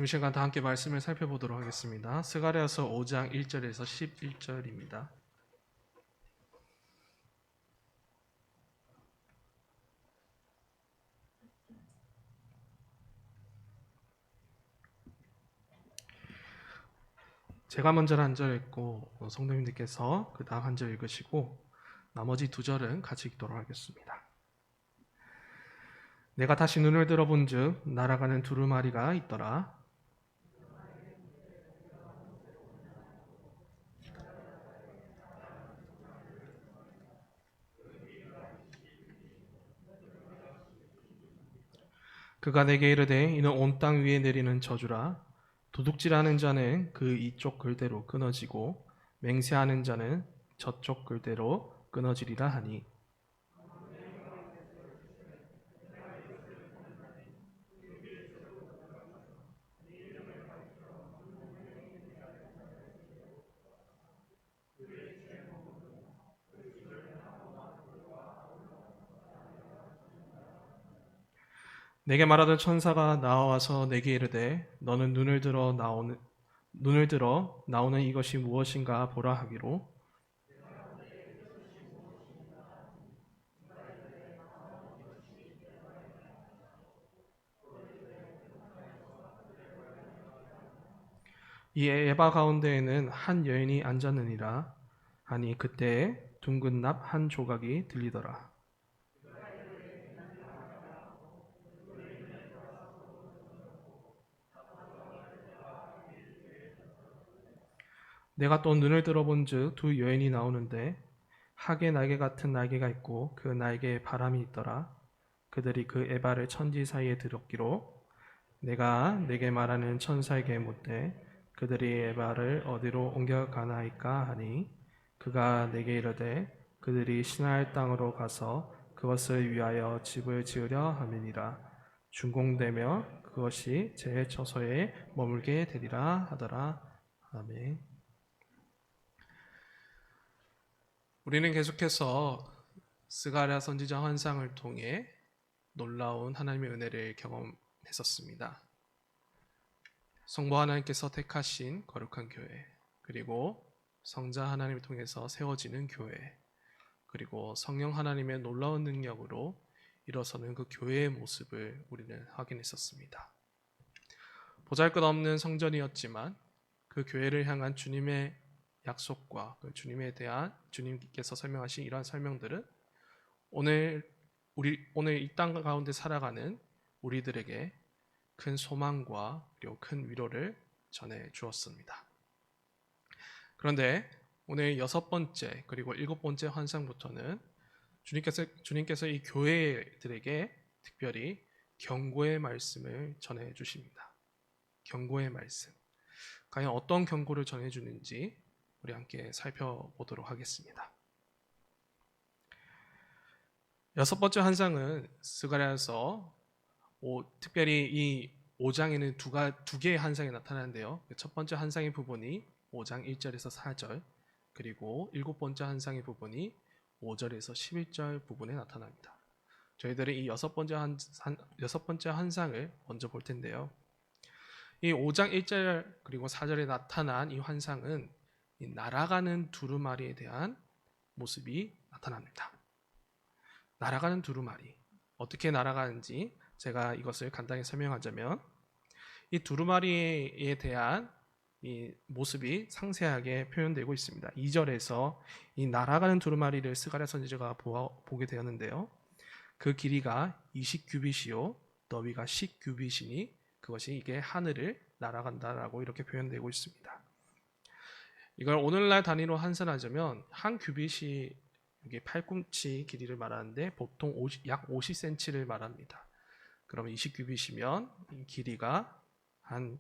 지금 시간 다 함께 말씀을 살펴보도록 하겠습니다. 스가랴서 5장 1절에서 11절입니다. 제가 먼저 한 절 읽고 성도님들께서 그 다음 한 절 읽으시고 나머지 두 절은 같이 읽도록 하겠습니다. 내가 다시 눈을 들어본즉 날아가는 두루마리가 있더라. 그가 내게 이르되 이는 온 땅 위에 내리는 저주라. 도둑질하는 자는 그 이쪽 글대로 끊어지고 맹세하는 자는 저쪽 글대로 끊어지리라 하니, 내게 말하던 천사가 나와서 내게 이르되 너는 눈을 들어 나오는 이것이 무엇인가 보라 하기로, 이 에바 가운데에는 한 여인이 앉았느니라 하니 그때에 둥근 납 한 조각이 들리더라. 내가 또 눈을 들어본즉 두 여인이 나오는데 학의 날개 같은 날개가 있고 그 날개에 바람이 있더라. 그들이 그 에바를 천지 사이에 들었기로 내가 내게 말하는 천사에게 묻되 그들이 에바를 어디로 옮겨가나이까 하니 그가 내게 이르되 그들이 신할 땅으로 가서 그것을 위하여 집을 지으려 함이니라. 준공되며 그것이 제 처소에 머물게 되리라 하더라. 아멘. 우리는 계속해서 스가랴 선지자 환상을 통해 놀라운 하나님의 은혜를 경험했었습니다. 성부 하나님께서 택하신 거룩한 교회, 그리고 성자 하나님을 통해서 세워지는 교회, 그리고 성령 하나님의 놀라운 능력으로 일어서는 그 교회의 모습을 우리는 확인했었습니다. 보잘것없는 성전이었지만 그 교회를 향한 주님의 약속과 그 주님에 대한 주님께서 설명하신 이러한 설명들은 오늘 이 땅 가운데 살아가는 우리들에게 큰 소망과 그리고 큰 위로를 전해 주었습니다. 그런데 오늘 6번째 그리고 7번째 환상부터는 주님께서 이 교회들에게 특별히 경고의 말씀을 전해 주십니다. 경고의 말씀. 과연 어떤 경고를 전해 주는지 우리 함께 살펴보도록 하겠습니다. 6번째 환상은 스가랴서 특별히 이 5장에는 두 개의 환상이 나타나는데요. 첫 번째 환상의 부분이 5장 1절에서 4절, 그리고 7번째 환상의 부분이 5절에서 11절 부분에 나타납니다. 저희들은 이 6번째 환상을 먼저 볼 텐데요. 이 5장 1절 그리고 4절에 나타난 이 환상은 이 날아가는 두루마리에 대한 모습이 나타납니다. 날아가는 두루마리, 어떻게 날아가는지 제가 이것을 간단히 설명하자면, 이 두루마리에 대한 이 모습이 상세하게 표현되고 있습니다. 2절에서 이 날아가는 두루마리를 스가랴 선지자가 보게 되었는데요. 그 길이가 20규빗이요 너비가 10규빗이니 그것이 이게 하늘을 날아간다라고 이렇게 표현되고 있습니다. 이걸 오늘날 단위로 환산하자면 한 규빗이 이게 팔꿈치 길이를 말하는데 보통 약 50cm를 말합니다. 그러면 20규빗이면 길이가 한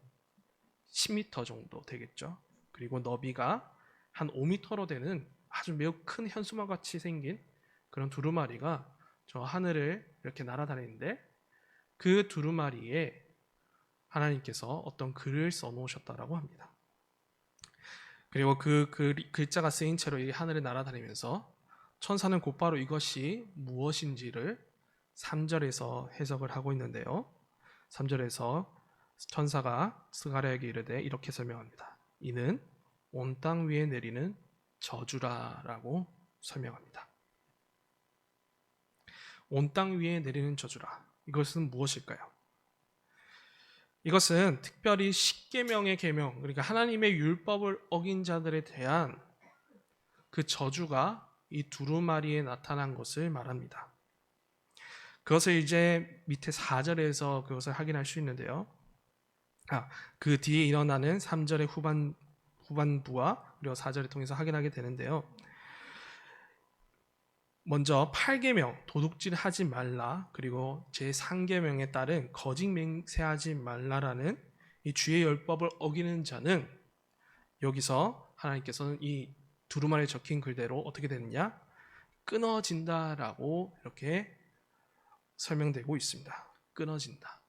10m 정도 되겠죠. 그리고 너비가 한 5m로 되는 아주 매우 큰 현수막 같이 생긴 그런 두루마리가 저 하늘을 이렇게 날아다니는데, 그 두루마리에 하나님께서 어떤 글을 써놓으셨다라고 합니다. 그리고 그 글자가 쓰인 채로 이 하늘을 날아다니면서 천사는 곧바로 이것이 무엇인지를 3절에서 해석을 하고 있는데요. 3절에서 천사가 스가랴에게 이르되 이렇게 설명합니다. 이는 온 땅 위에 내리는 저주라라고 설명합니다. 온 땅 위에 내리는 저주라. 이것은 무엇일까요? 이것은 특별히 십계명의 계명, 그러니까 하나님의 율법을 어긴 자들에 대한 그 저주가 이 두루마리에 나타난 것을 말합니다. 그것을 이제 밑에 4절에서 그것을 확인할 수 있는데요. 그 뒤에 일어나는 3절의 후반부와 그리고 4절을 통해서 확인하게 되는데요. 먼저 8계명 도둑질 하지 말라, 그리고 제3계명에 따른 거짓 맹세하지 말라라는 이 주의 율법을 어기는 자는 여기서 하나님께서는 이 두루마리에 적힌 글대로 어떻게 되느냐? 끊어진다라고 이렇게 설명되고 있습니다. 끊어진다.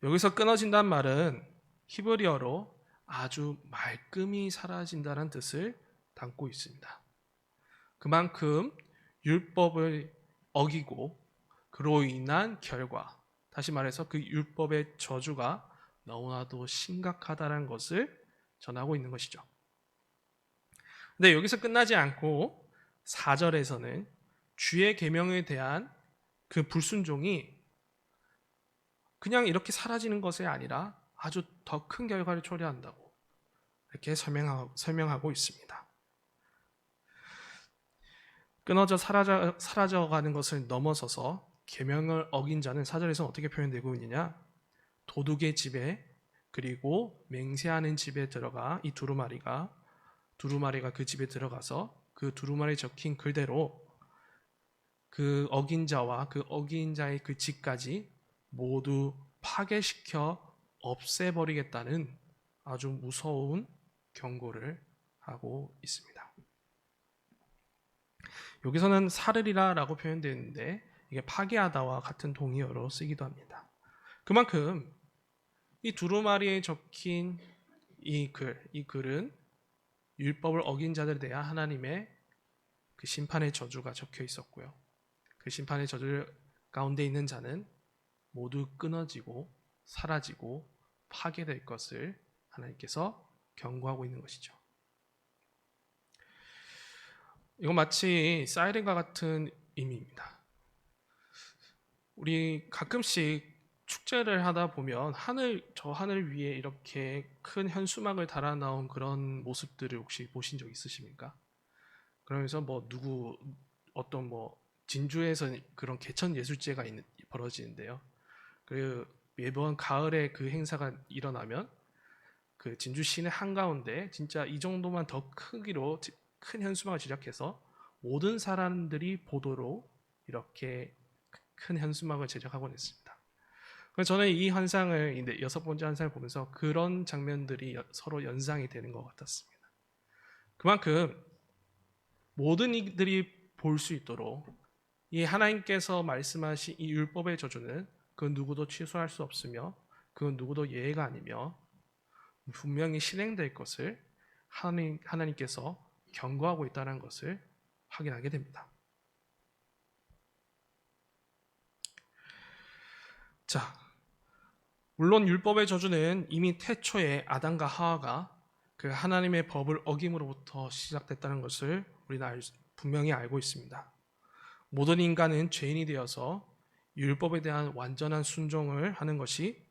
여기서 끊어진다는 말은 히브리어로 아주 말끔히 사라진다는 뜻을 담고 있습니다. 그만큼 율법을 어기고 그로 인한 결과, 다시 말해서 그 율법의 저주가 너무나도 심각하다는 것을 전하고 있는 것이죠. 근데 여기서 끝나지 않고 4절에서는 주의 계명에 대한 그 불순종이 그냥 이렇게 사라지는 것이 아니라 아주 더 큰 결과를 초래한다고 이렇게 설명하고 있습니다. 끊어져 사라져가는 것을 넘어서서 계명을 어긴 자는 4절에서 어떻게 표현되고 있느냐? 도둑의 집에, 그리고 맹세하는 집에 들어가 이 두루마리가 그 집에 들어가서 그 두루마리에 적힌 글대로 그 어긴 자와 그 어긴 자의 그 집까지 모두 파괴시켜 없애버리겠다는 아주 무서운 경고를 하고 있습니다. 여기서는 사르리라라고 표현되어 있는데 이게 파괴하다와 같은 동의어로 쓰기도 합니다. 그만큼 이 두루마리에 적힌 이 글은 율법을 어긴 자들에 대한 하나님의 그 심판의 저주가 적혀 있었고요. 그 심판의 저주 가운데 있는 자는 모두 끊어지고 사라지고 파괴될 것을 하나님께서 경고하고 있는 것이죠. 이건 마치 사이렌과 같은 의미입니다. 우리 가끔씩 축제를 하다 보면 저 하늘 위에 이렇게 큰 현수막을 달아 나온 그런 모습들을 혹시 보신 적 있으십니까? 그러면서 어떤 진주에서 그런 개천 예술제가 벌어지는데요. 그 매번 가을에 그 행사가 일어나면 그 진주 시내 한가운데 진짜 이 정도만 더 크기로 큰 현수막을 제작해서 모든 사람들이 보도록 이렇게 큰 현수막을 제작하곤 했습니다. 그래서 저는 이 현상을 6번째 현상을 보면서 그런 장면들이 서로 연상이 되는 것 같았습니다. 그만큼 모든 이들이 볼 수 있도록 이 하나님께서 말씀하신 이 율법의 저주는 그 누구도 취소할 수 없으며 그 누구도 예외가 아니며 분명히 실행될 것을 하나님께서 경고하고 있다는 것을 확인하게 됩니다. 자, 물론 율법의 저주는 이미 태초에 아담과 하와가 그 하나님의 법을 어김으로부터 시작됐다는 것을 우리는 분명히 알고 있습니다. 모든 인간은 죄인이 되어서 율법에 대한 완전한 순종을 하는 것이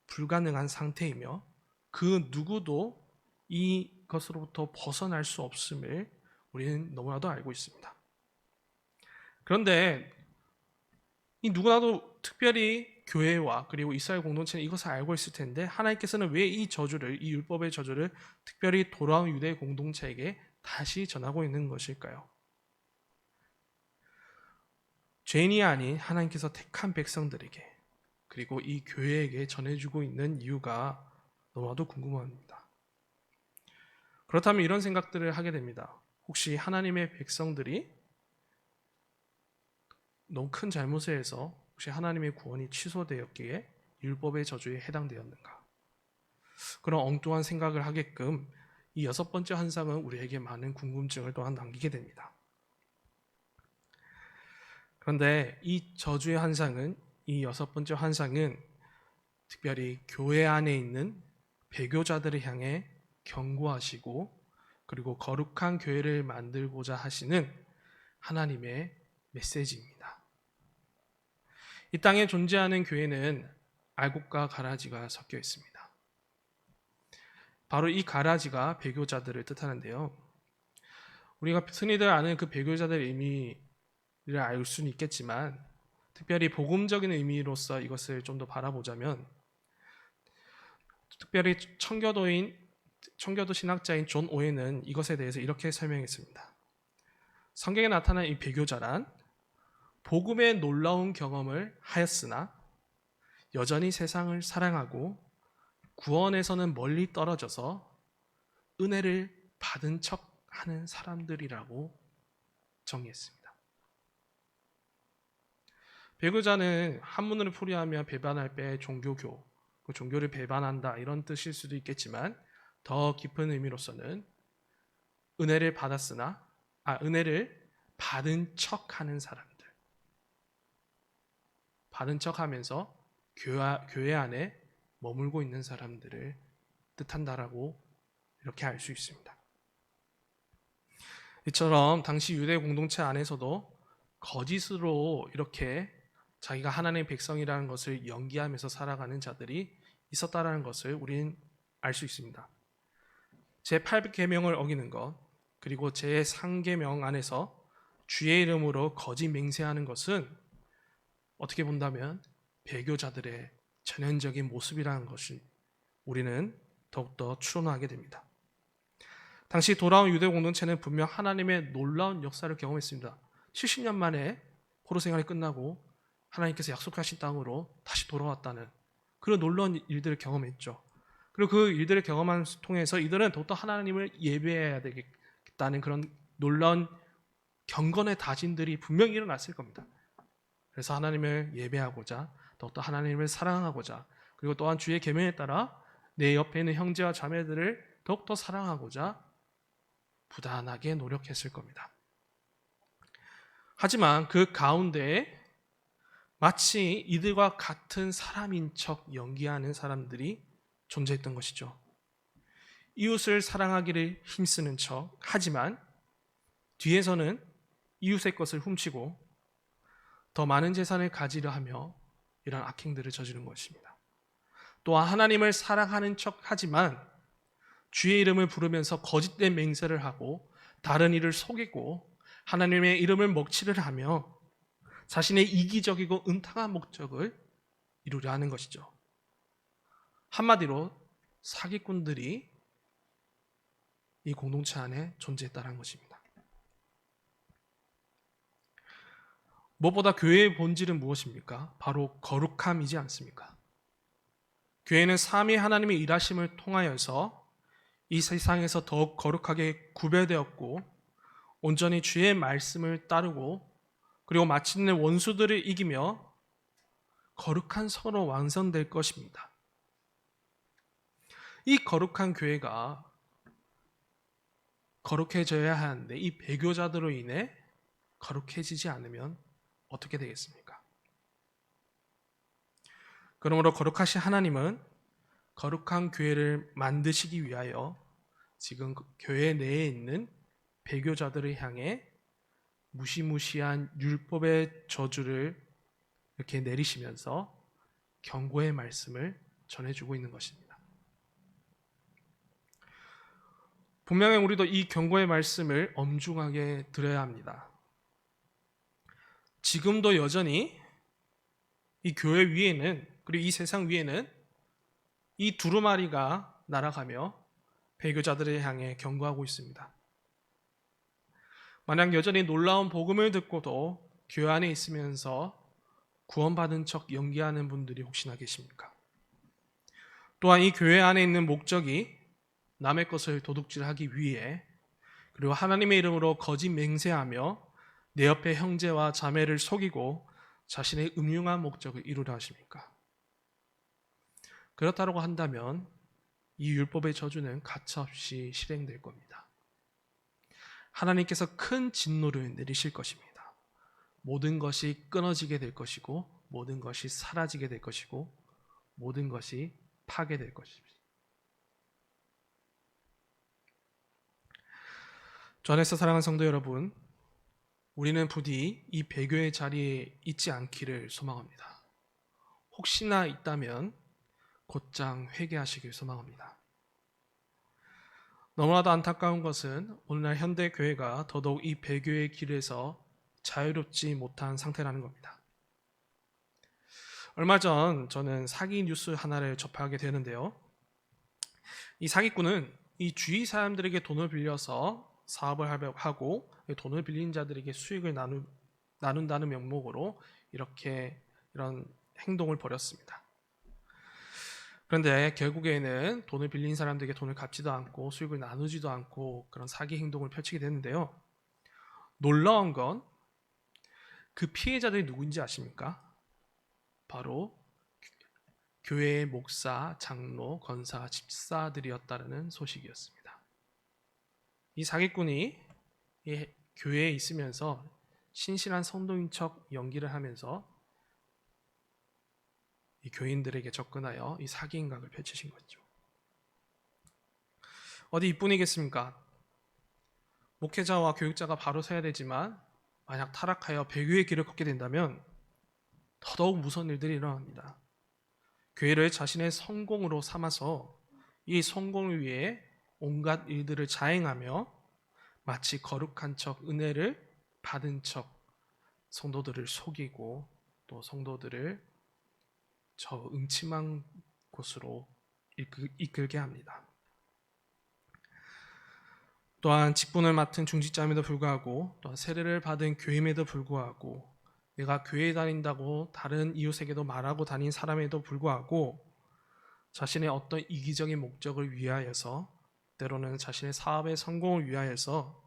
불가능한 상태이며 그 누구도 이것으로부터 벗어날 수 없음을 우리는 너무나도 알고 있습니다. 그런데 이 누구나도 특별히 교회와 그리고 이스라엘 공동체는 이것을 알고 있을 텐데 하나님께서는 왜 이 율법의 저주를 특별히 돌아온 유대 공동체에게 다시 전하고 있는 것일까요? 죄인이 아닌 하나님께서 택한 백성들에게 그리고 이 교회에게 전해주고 있는 이유가 너무나도 궁금합니다. 그렇다면 이런 생각들을 하게 됩니다. 혹시 하나님의 백성들이 너무 큰 잘못을 해서 혹시 하나님의 구원이 취소되었기에 율법의 저주에 해당되었는가? 그런 엉뚱한 생각을 하게끔 이 6번째 환상은 우리에게 많은 궁금증을 또한 남기게 됩니다. 그런데 이 저주의 환상은 이 6번째 환상은 특별히 교회 안에 있는 배교자들을 향해 경고하시고 그리고 거룩한 교회를 만들고자 하시는 하나님의 메시지입니다. 이 땅에 존재하는 교회는 알곡과 가라지가 섞여 있습니다. 바로 이 가라지가 배교자들을 뜻하는데요. 우리가 흔히들 아는 그 배교자들의 의미를 알 수는 있겠지만 특별히 복음적인 의미로서 이것을 좀 더 바라보자면 특별히 청교도 신학자인 존 오웬은 이것에 대해서 이렇게 설명했습니다. 성경에 나타난 이 배교자란 복음의 놀라운 경험을 하였으나 여전히 세상을 사랑하고 구원에서는 멀리 떨어져서 은혜를 받은 척 하는 사람들이라고 정의했습니다. 배교자는 한문으로 풀이하면 배반할 배 종교교, 그 종교를 배반한다 이런 뜻일 수도 있겠지만 더 깊은 의미로서는 은혜를 받은 척하는 사람들, 받은 척하면서 교회 안에 머물고 있는 사람들을 뜻한다라고 이렇게 알 수 있습니다. 이처럼 당시 유대 공동체 안에서도 거짓으로 이렇게 자기가 하나님의 백성이라는 것을 연기하면서 살아가는 자들이 있었다라는 것을 우리는 알 수 있습니다. 제8계명을 어기는 것 그리고 제3계명 안에서 주의 이름으로 거짓 맹세하는 것은 어떻게 본다면 배교자들의 전형적인 모습이라는 것을 우리는 더욱더 추론하게 됩니다. 당시 돌아온 유대 공동체는 분명 하나님의 놀라운 역사를 경험했습니다. 70년 만에 포로 생활이 끝나고 하나님께서 약속하신 땅으로 다시 돌아왔다는 그런 놀라운 일들을 경험했죠. 그리고 그 일들을 경험함을 통해서 이들은 더욱더 하나님을 예배해야 되겠다는 그런 놀라운 경건의 다짐들이 분명히 일어났을 겁니다. 그래서 하나님을 예배하고자 더욱더 하나님을 사랑하고자 그리고 또한 주의 계명에 따라 내 옆에 있는 형제와 자매들을 더욱더 사랑하고자 부단하게 노력했을 겁니다. 하지만 그 가운데에 마치 이들과 같은 사람인 척 연기하는 사람들이 존재했던 것이죠. 이웃을 사랑하기를 힘쓰는 척 하지만 뒤에서는 이웃의 것을 훔치고 더 많은 재산을 가지려 하며 이런 악행들을 저지른 것입니다. 또한 하나님을 사랑하는 척 하지만 주의 이름을 부르면서 거짓된 맹세를 하고 다른 이를 속이고 하나님의 이름을 먹칠을 하며 자신의 이기적이고 음탕한 목적을 이루려 하는 것이죠. 한마디로 사기꾼들이 이 공동체 안에 존재했다는 것입니다. 무엇보다 교회의 본질은 무엇입니까? 바로 거룩함이지 않습니까? 교회는 삼위 하나님의 일하심을 통하여서 이 세상에서 더욱 거룩하게 구별되었고 온전히 주의 말씀을 따르고 그리고 마침내 원수들을 이기며 거룩한 성으로 완성될 것입니다. 이 거룩한 교회가 거룩해져야 하는데 이 배교자들로 인해 거룩해지지 않으면 어떻게 되겠습니까? 그러므로 거룩하신 하나님은 거룩한 교회를 만드시기 위하여 지금 교회 내에 있는 배교자들을 향해 무시무시한 율법의 저주를 이렇게 내리시면서 경고의 말씀을 전해주고 있는 것입니다. 분명히 우리도 이 경고의 말씀을 엄중하게 들어야 합니다. 지금도 여전히 이 교회 위에는 그리고 이 세상 위에는 이 두루마리가 날아가며 배교자들을 향해 경고하고 있습니다. 만약 여전히 놀라운 복음을 듣고도 교회 안에 있으면서 구원받은 척 연기하는 분들이 혹시나 계십니까? 또한 이 교회 안에 있는 목적이 남의 것을 도둑질하기 위해 그리고 하나님의 이름으로 거짓 맹세하며 내 옆에 형제와 자매를 속이고 자신의 음흉한 목적을 이루려 하십니까? 그렇다고 한다면 이 율법의 저주는 가차없이 실행될 겁니다. 하나님께서 큰 진노를 내리실 것입니다. 모든 것이 끊어지게 될 것이고 모든 것이 사라지게 될 것이고 모든 것이 파괴될 것입니다. 주 안에서 사랑하는 성도 여러분, 우리는 부디 이 배교의 자리에 있지 않기를 소망합니다. 혹시나 있다면 곧장 회개하시길 소망합니다. 너무나도 안타까운 것은 오늘날 현대 교회가 더더욱 이 배교의 길에서 자유롭지 못한 상태라는 겁니다. 얼마 전 저는 사기 뉴스 하나를 접하게 되는데요. 이 사기꾼은 이 주위 사람들에게 돈을 빌려서 사업을 하고 돈을 빌린 자들에게 수익을 나눈다는 명목으로 이런 행동을 벌였습니다. 그런데 결국에는 돈을 빌린 사람들에게 돈을 갚지도 않고 수익을 나누지도 않고 그런 사기 행동을 펼치게 됐는데요. 놀라운 건 그 피해자들이 누군지 아십니까? 바로 교회의 목사, 장로, 권사, 집사들이었다는 소식이었습니다. 이 사기꾼이 이 교회에 있으면서 신실한 성도인 척 연기를 하면서 이 교인들에게 접근하여 이 사기 행각을 펼치신 거죠. 어디 이뿐이겠습니까? 목회자와 교육자가 바로 서야 되지만 만약 타락하여 배교의 길을 걷게 된다면 더더욱 무서운 일들이 일어납니다. 교회를 자신의 성공으로 삼아서 이 성공을 위해 온갖 일들을 자행하며 마치 거룩한 척 은혜를 받은 척 성도들을 속이고 또 성도들을 저 음침한 곳으로 이끌게 합니다. 또한 직분을 맡은 중직자임에도 불구하고 또한 세례를 받은 교임에도 불구하고 내가 교회에 다닌다고 다른 이웃에게도 말하고 다닌 사람에도 불구하고 자신의 어떤 이기적인 목적을 위하여서 때로는 자신의 사업의 성공을 위하여서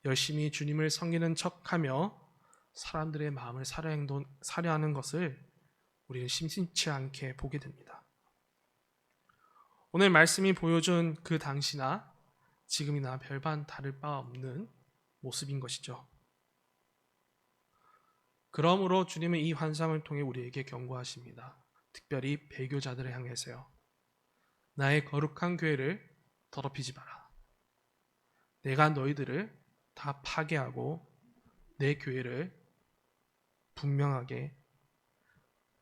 열심히 주님을 섬기는 척하며 사람들의 마음을 사려 하는 것을 우리는 심심치 않게 보게 됩니다. 오늘 말씀이 보여준 그 당시나 지금이나 별반 다를 바 없는 모습인 것이죠. 그러므로 주님은 이 환상을 통해 우리에게 경고하십니다. 특별히 배교자들을 향해서요. 나의 거룩한 교회를 더럽히지 마라. 내가 너희들을 다 파괴하고 내 교회를 분명하게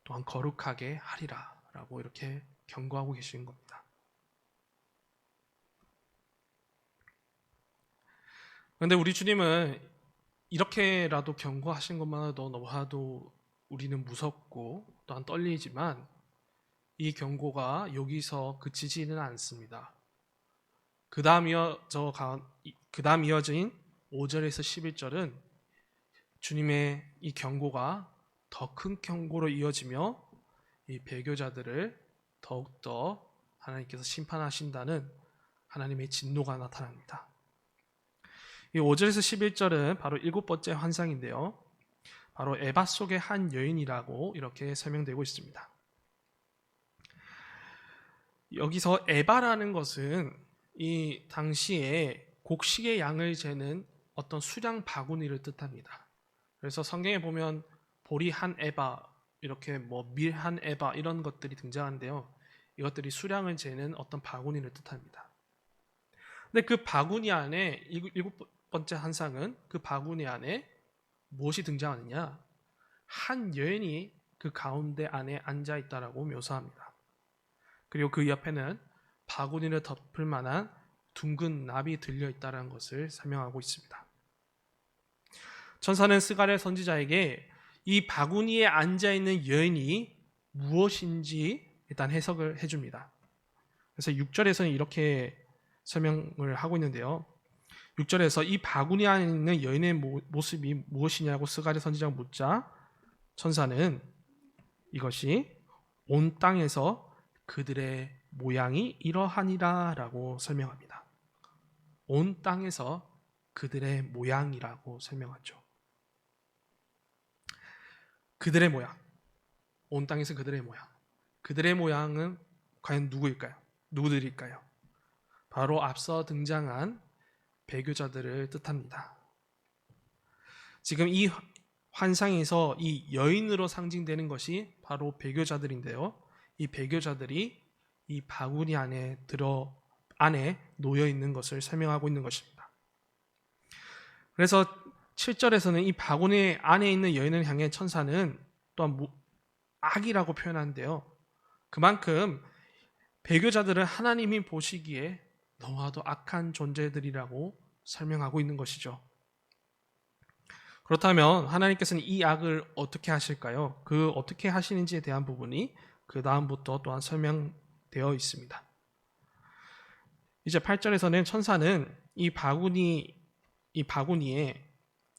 또한 거룩하게 하리라 라고 이렇게 경고하고 계시는 겁니다. 그런데 우리 주님은 이렇게라도 경고하신 것만으로도 너무나도 우리는 무섭고 또한 떨리지만 이 경고가 여기서 그치지는 않습니다. 그 다음 이어진 5절에서 11절은 주님의 이 경고가 더 큰 경고로 이어지며 이 배교자들을 더욱더 하나님께서 심판하신다는 하나님의 진노가 나타납니다. 이 5절에서 11절은 바로 7번째 환상인데요. 바로 에바 속의 한 여인이라고 이렇게 설명되고 있습니다. 여기서 에바라는 것은 이 당시에 곡식의 양을 재는 어떤 수량 바구니를 뜻합니다. 그래서 성경에 보면 보리 한 에바, 이렇게 밀 한 에바 이런 것들이 등장하는데요. 이것들이 수량을 재는 어떤 바구니를 뜻합니다. 근데 그 바구니 안에 7번째 환상은 그 바구니 안에 무엇이 등장하느냐? 한 여인이 그 가운데 안에 앉아 있다라고 묘사합니다. 그리고 그 옆에는 바구니를 덮을 만한 둥근 납이 들려 있다는 것을 설명하고 있습니다. 천사는 스가랴 선지자에게 이 바구니에 앉아 있는 여인이 무엇인지 일단 해석을 해줍니다. 그래서 6절에서는 이렇게 설명을 하고 있는데요. 6절에서 이 바구니 안에 있는 여인의 모습이 무엇이냐고 스가랴 선지자가 묻자 천사는 이것이 온 땅에서 그들의 모양이 이러하니라 라고 설명합니다. 온 땅에서 그들의 모양이라고 설명하죠. 그들의 모양, 온 땅에서 그들의 모양. 그들의 모양은 과연 누구일까요? 누구들일까요? 바로 앞서 등장한 배교자들을 뜻합니다. 지금 이 환상에서 이 여인으로 상징되는 것이 바로 배교자들인데요. 이 배교자들이 이 바구니 안에 놓여 있는 것을 설명하고 있는 것입니다. 그래서 7절에서는 이 바구니 안에 있는 여인을 향해 천사는 또한 악이라고 표현하는데요. 그만큼 배교자들은 하나님이 보시기에 너무나도 악한 존재들이라고 설명하고 있는 것이죠. 그렇다면 하나님께서는 이 악을 어떻게 하실까요? 그 어떻게 하시는지에 대한 부분이 그 다음부터 또한 설명되어 있습니다. 이제 8절에서는 천사는 이 바구니에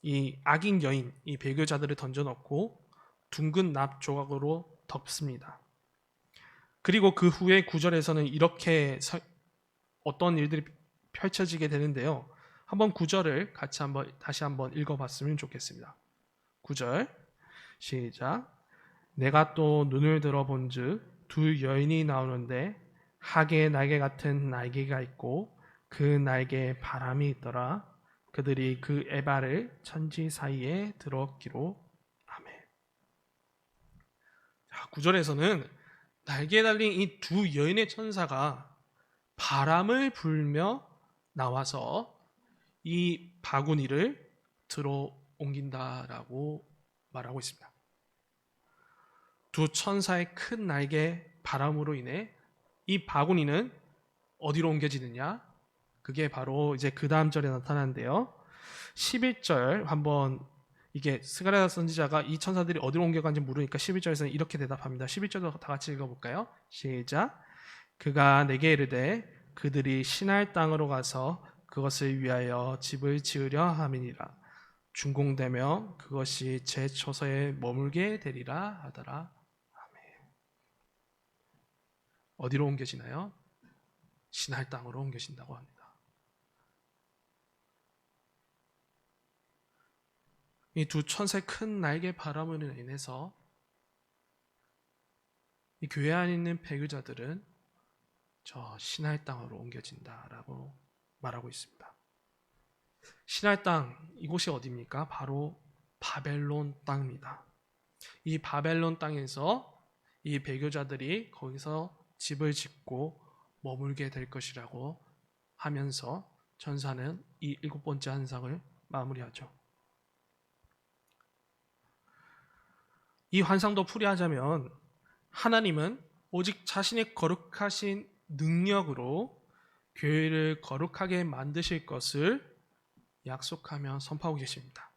이 악인 여인, 이 배교자들을 던져넣고 둥근 납 조각으로 덮습니다. 그리고 그 후에 9절에서는 이렇게 어떤 일들이 펼쳐지게 되는데요. 한번 9절을 다시 한번 읽어봤으면 좋겠습니다. 9절 시작. 내가 또 눈을 들어본즉 두 여인이 나오는데 학의 날개 같은 날개가 있고 그 날개에 바람이 있더라. 그들이 그 에바를 천지 사이에 들었기로. 아멘. 9절에서는 날개에 달린 이 두 여인의 천사가 바람을 불며 나와서 이 바구니를 들어 옮긴다라고 말하고 있습니다. 두 천사의 큰 날개 바람으로 인해 이 바구니는 어디로 옮겨지느냐? 그게 바로 이제 그 다음 절에 나타나는데요. 11절 한번 이게 스가랴 선지자가 이 천사들이 어디로 옮겨간지 물으니까 11절에서는 이렇게 대답합니다. 11절도 다 같이 읽어볼까요? 시작. 그가 내게 이르되 그들이 시날 땅으로 가서 그것을 위하여 집을 지으려 함이니라. 준공되며 그것이 제 처소에 머물게 되리라 하더라. 아멘. 어디로 옮겨지나요? 시날 땅으로 옮겨진다고 합니다. 이 두 천사의 큰 날개 바람으로 인해서 이 교회 안에 있는 배교자들은 저 시날 땅으로 옮겨진다라고 말하고 있습니다. 시날 땅, 이곳이 어디입니까? 바로 바벨론 땅입니다. 이 바벨론 땅에서 이 배교자들이 거기서 집을 짓고 머물게 될 것이라고 하면서 천사는 이 7번째 환상을 마무리하죠. 이 환상도 풀이하자면 하나님은 오직 자신의 거룩하신 능력으로 교회를 거룩하게 만드실 것을 약속하며 선포하고 계십니다.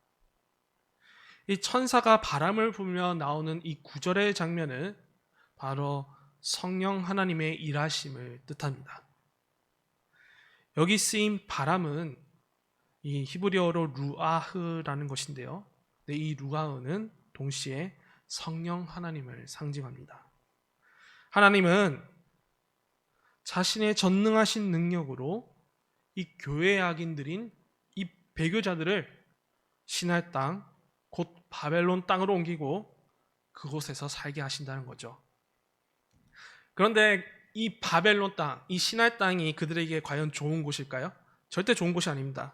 이 천사가 바람을 불며 나오는 이 9절의 장면은 바로 성령 하나님의 일하심을 뜻합니다. 여기 쓰인 바람은 이 히브리어로 루아흐라는 것인데요. 이 루아흐는 동시에 성령 하나님을 상징합니다. 하나님은 자신의 전능하신 능력으로 이 교회의 악인들인 이 배교자들을 시날 땅, 곧 바벨론 땅으로 옮기고 그곳에서 살게 하신다는 거죠. 그런데 이 바벨론 땅, 이 시날 땅이 그들에게 과연 좋은 곳일까요? 절대 좋은 곳이 아닙니다.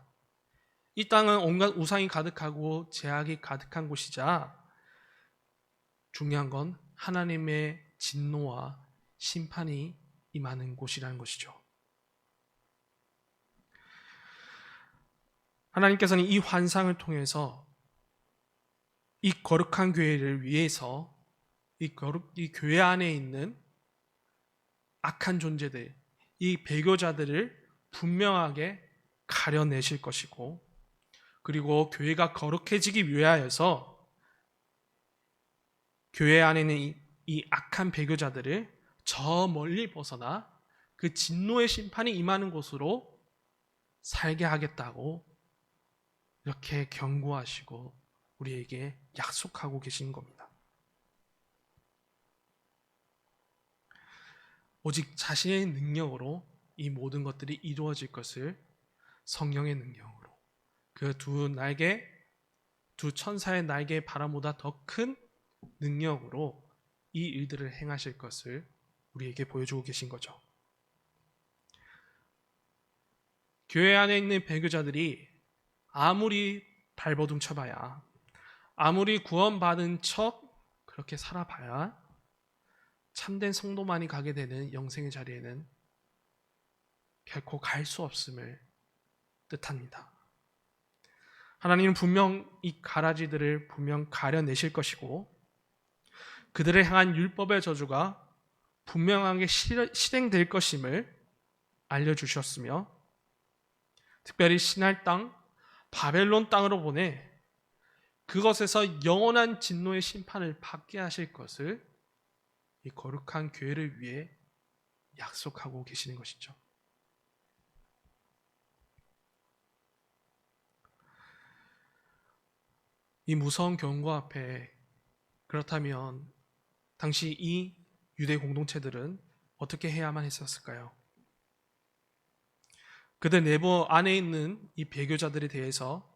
이 땅은 온갖 우상이 가득하고 죄악이 가득한 곳이자 중요한 건 하나님의 진노와 심판이 임하는 곳이라는 것이죠. 하나님께서는 이 환상을 통해서 이 거룩한 교회를 위해서 이 교회 안에 있는 악한 존재들, 이 배교자들을 분명하게 가려내실 것이고, 그리고 교회가 거룩해지기 위하여서 교회 안에 있는 이 악한 배교자들을 저 멀리 벗어나 그 진노의 심판이 임하는 곳으로 살게 하겠다고 이렇게 경고하시고 우리에게 약속하고 계신 겁니다. 오직 자신의 능력으로 이 모든 것들이 이루어질 것을 성령의 능력으로 그 두 천사의 날개의 바람보다 더 큰 능력으로 이 일들을 행하실 것을 우리에게 보여주고 계신 거죠. 교회 안에 있는 배교자들이 아무리 발버둥 쳐봐야, 아무리 구원받은 척 그렇게 살아봐야 참된 성도만이 가게 되는 영생의 자리에는 결코 갈 수 없음을 뜻합니다. 하나님은 분명 이 가라지들을 분명 가려내실 것이고 그들을 향한 율법의 저주가 분명하게 실행될 것임을 알려주셨으며 특별히 신할 땅 바벨론 땅으로 보내 그것에서 영원한 진노의 심판을 받게 하실 것을 이 거룩한 교회를 위해 약속하고 계시는 것이죠. 이 무서운 경고 앞에 그렇다면 당시 이 유대 공동체들은 어떻게 해야만 했었을까요? 그들 내부 안에 있는 이 배교자들에 대해서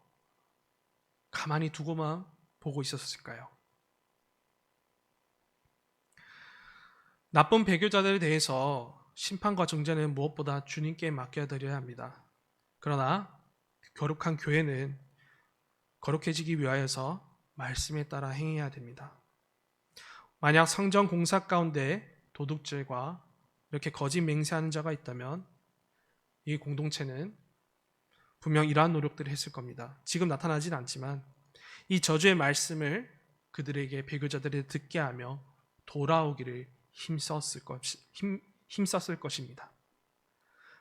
가만히 두고만 보고 있었을까요? 나쁜 배교자들에 대해서 심판과 정죄는 무엇보다 주님께 맡겨드려야 합니다. 그러나 거룩한 교회는 거룩해지기 위하여서 말씀에 따라 행해야 됩니다. 만약 성전 공사 가운데 도둑질과 이렇게 거짓 맹세하는 자가 있다면 이 공동체는 분명 이러한 노력들을 했을 겁니다. 지금 나타나진 않지만 이 저주의 말씀을 그들에게 배교자들이 듣게 하며 돌아오기를 힘썼을 것입니다.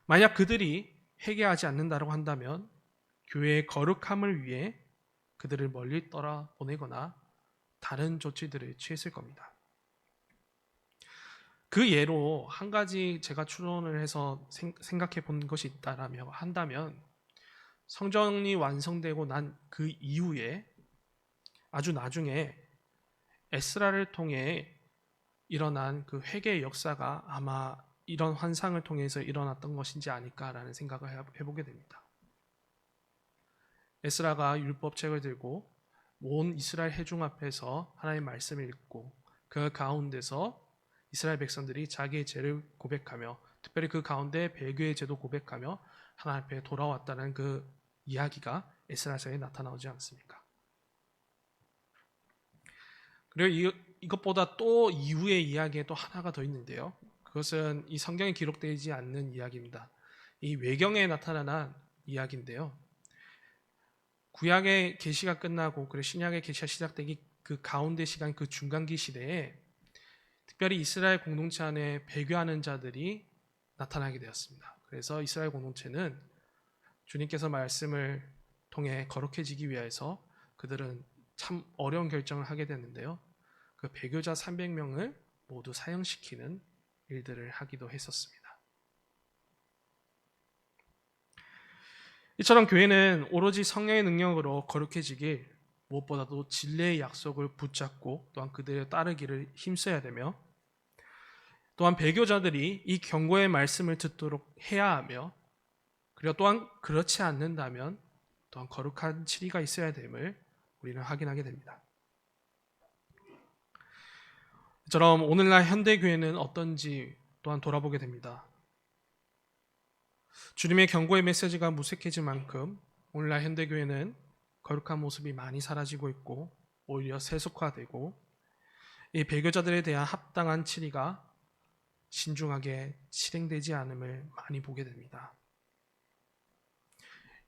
만약 그들이 회개하지 않는다고 한다면 교회의 거룩함을 위해 그들을 멀리 떠나보내거나 다른 조치들을 취했을 겁니다. 그 예로 한 가지 제가 추론을 해서 생각해 본 것이 있다라며 한다면 성전이 완성되고 난 그 이후에 아주 나중에 에스라를 통해 일어난 그 회개의 역사가 아마 이런 환상을 통해서 일어났던 것인지 아닐까라는 생각을 해보게 됩니다. 에스라가 율법책을 들고 온 이스라엘 회중 앞에서 하나님의 말씀을 읽고 그 가운데서 이스라엘 백성들이 자기의 죄를 고백하며 특별히 그 가운데 배교의 죄도 고백하며 하나님 앞에 돌아왔다는 그 이야기가 에스라서에 나타나오지 않습니까? 그리고 이것보다 또 이후의 이야기에 또 하나가 더 있는데요. 그것은 이 성경에 기록되지 않는 이야기입니다. 이 외경에 나타난 이야기인데요. 구약의 계시가 끝나고 그리고 신약의 계시가 시작되기 그 가운데 시간 그 중간기 시대에 특별히 이스라엘 공동체 안에 배교하는 자들이 나타나게 되었습니다. 그래서 이스라엘 공동체는 주님께서 말씀을 통해 거룩해지기 위해서 그들은 참 어려운 결정을 하게 됐는데요. 그 배교자 300명을 모두 사형시키는 일들을 하기도 했었습니다. 이처럼 교회는 오로지 성령의 능력으로 거룩해지길 무엇보다도 진리의 약속을 붙잡고 또한 그들에 따르기를 힘써야 되며 또한 배교자들이 이 경고의 말씀을 듣도록 해야 하며 그리고 또한 그렇지 않는다면 또한 거룩한 치리가 있어야 됨을 우리는 확인하게 됩니다. 이처럼 오늘날 현대교회는 어떤지 또한 돌아보게 됩니다. 주님의 경고의 메시지가 무색해진 만큼 오늘날 현대교회는 거룩한 모습이 많이 사라지고 있고 오히려 세속화되고 이 배교자들에 대한 합당한 치리가 신중하게 실행되지 않음을 많이 보게 됩니다.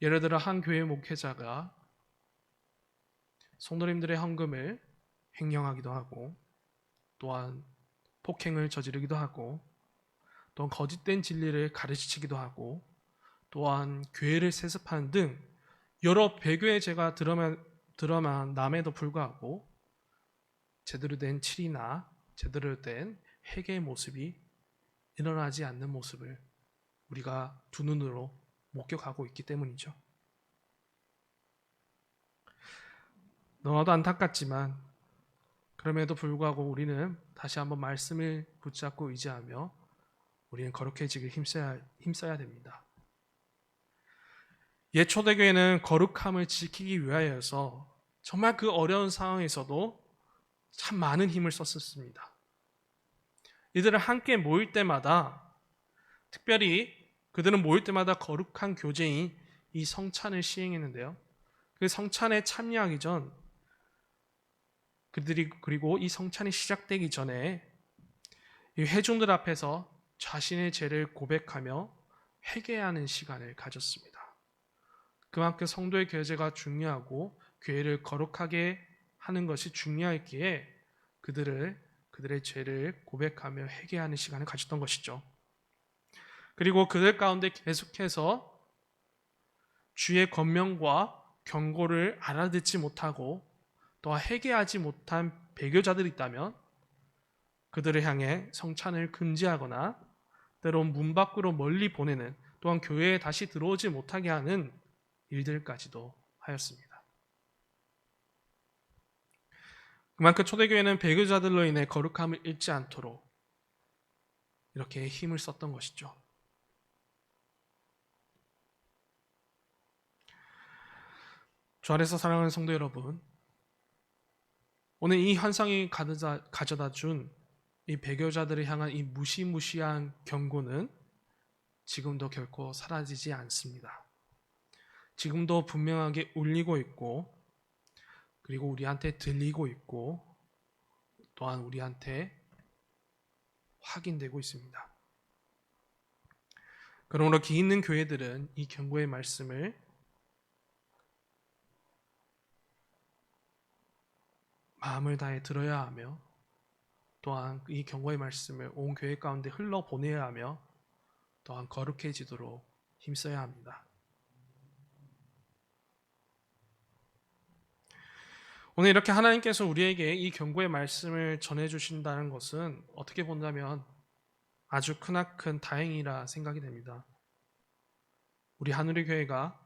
예를 들어 한 교회 목회자가 성도님들의 헌금을 횡령하기도 하고 또한 폭행을 저지르기도 하고 또한 거짓된 진리를 가르치기도 하고 또한 교회를 세습하는 등 여러 배교의 죄가 드러남에도 불구하고 제대로 된 치리나 제대로 된 회개의 모습이 일어나지 않는 모습을 우리가 두 눈으로 목격하고 있기 때문이죠. 너무나도 안타깝지만 그럼에도 불구하고 우리는 다시 한번 말씀을 붙잡고 의지하며 우리는 거룩해지길 힘써야 됩니다. 옛 초대교회는 거룩함을 지키기 위하여서 정말 그 어려운 상황에서도 참 많은 힘을 썼습니다. 이들은 함께 모일 때마다 특별히 그들은 모일 때마다 거룩한 교제인 이 성찬을 시행했는데요. 그 성찬에 참여하기 전 그리고 이 성찬이 시작되기 전에 이 회중들 앞에서 자신의 죄를 고백하며 회개하는 시간을 가졌습니다. 그만큼 성도의 교제가 중요하고 교회를 거룩하게 하는 것이 중요했기에 그들의 죄를 고백하며 회개하는 시간을 가졌던 것이죠. 그리고 그들 가운데 계속해서 주의 권면과 경고를 알아듣지 못하고 또한 회개하지 못한 배교자들이 있다면 그들을 향해 성찬을 금지하거나 때론 문 밖으로 멀리 보내는, 또한 교회에 다시 들어오지 못하게 하는 일들까지도 하였습니다. 그만큼 초대교회는 배교자들로 인해 거룩함을 잃지 않도록 이렇게 힘을 썼던 것이죠. 주 안에서 사랑하는 성도 여러분, 오늘 이 현상이 가져다 준 이 배교자들을 향한 이 무시무시한 경고는 지금도 결코 사라지지 않습니다. 지금도 분명하게 울리고 있고, 그리고 우리한테 들리고 있고, 또한 우리한테 확인되고 있습니다. 그러므로 기 있는 교회들은 이 경고의 말씀을 마음을 다해 들어야 하며, 또한 이 경고의 말씀을 온 교회 가운데 흘러보내야 하며, 또한 거룩해지도록 힘써야 합니다. 오늘 이렇게 하나님께서 우리에게 이 경고의 말씀을 전해주신다는 것은 어떻게 본다면 아주 크나큰 다행이라 생각이 됩니다. 우리 하늘의 교회가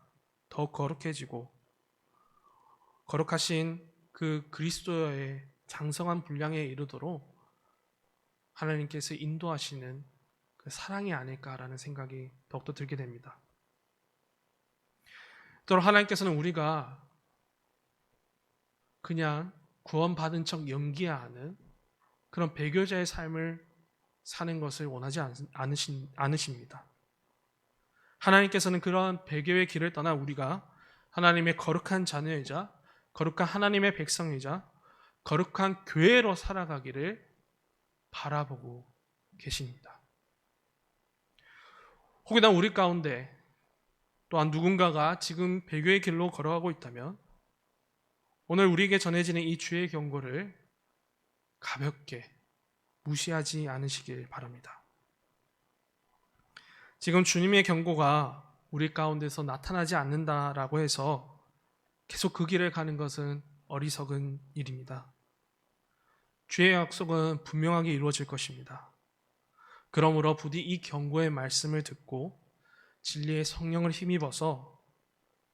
더욱 거룩해지고 거룩하신 그 그리스도의 장성한 분량에 이르도록 하나님께서 인도하시는 그 사랑이 아닐까라는 생각이 더욱더 들게 됩니다. 또 하나님께서는 우리가 그냥 구원받은 척 연기하는 그런 배교자의 삶을 사는 것을 원하지 않으십니다. 하나님께서는 그러한 배교의 길을 떠나 우리가 하나님의 거룩한 자녀이자 거룩한 하나님의 백성이자 거룩한 교회로 살아가기를 바라보고 계십니다. 혹여나 우리 가운데 또한 누군가가 지금 배교의 길로 걸어가고 있다면 오늘 우리에게 전해지는 이 주의 경고를 가볍게 무시하지 않으시길 바랍니다. 지금 주님의 경고가 우리 가운데서 나타나지 않는다라고 해서 계속 그 길을 가는 것은 어리석은 일입니다. 주의 약속은 분명하게 이루어질 것입니다. 그러므로 부디 이 경고의 말씀을 듣고 진리의 성령을 힘입어서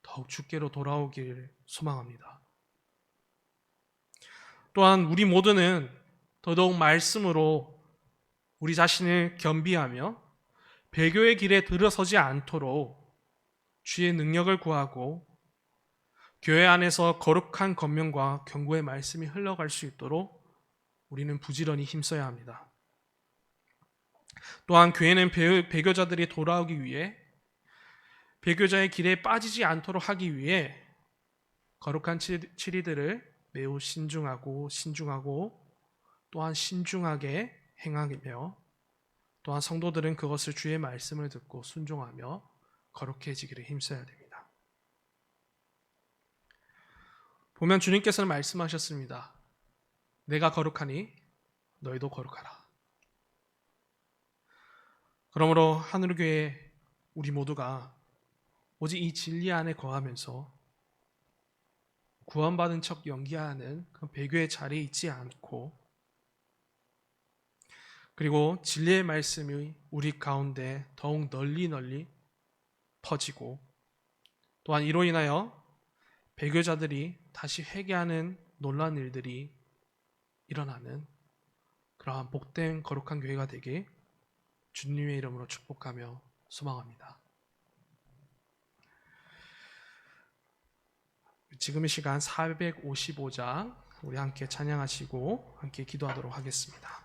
더욱 주께로 돌아오기를 소망합니다. 또한 우리 모두는 더더욱 말씀으로 우리 자신을 겸비하며 배교의 길에 들어서지 않도록 주의 능력을 구하고 교회 안에서 거룩한 권면과 경고의 말씀이 흘러갈 수 있도록 우리는 부지런히 힘써야 합니다. 또한 교회는 배교자들이 돌아오기 위해 배교자의 길에 빠지지 않도록 하기 위해 거룩한 치리들을 매우 신중하고 또한 신중하게 행하며 또한 성도들은 그것을 주의 말씀을 듣고 순종하며 거룩해지기를 힘써야 됩니다. 보면 주님께서는 말씀하셨습니다. 내가 거룩하니 너희도 거룩하라. 그러므로 하늘교회 우리 모두가 오직 이 진리 안에 거하면서 구원받은 척 연기하는 그 배교의 자리에 있지 않고 그리고 진리의 말씀이 우리 가운데 더욱 널리 퍼지고 또한 이로 인하여 배교자들이 다시 회개하는 놀라운 일들이 일어나는 그러한 복된 거룩한 교회가 되게 주님의 이름으로 축복하며 소망합니다. 지금 이 시간 455장 우리 함께 찬양하시고 함께 기도하도록 하겠습니다.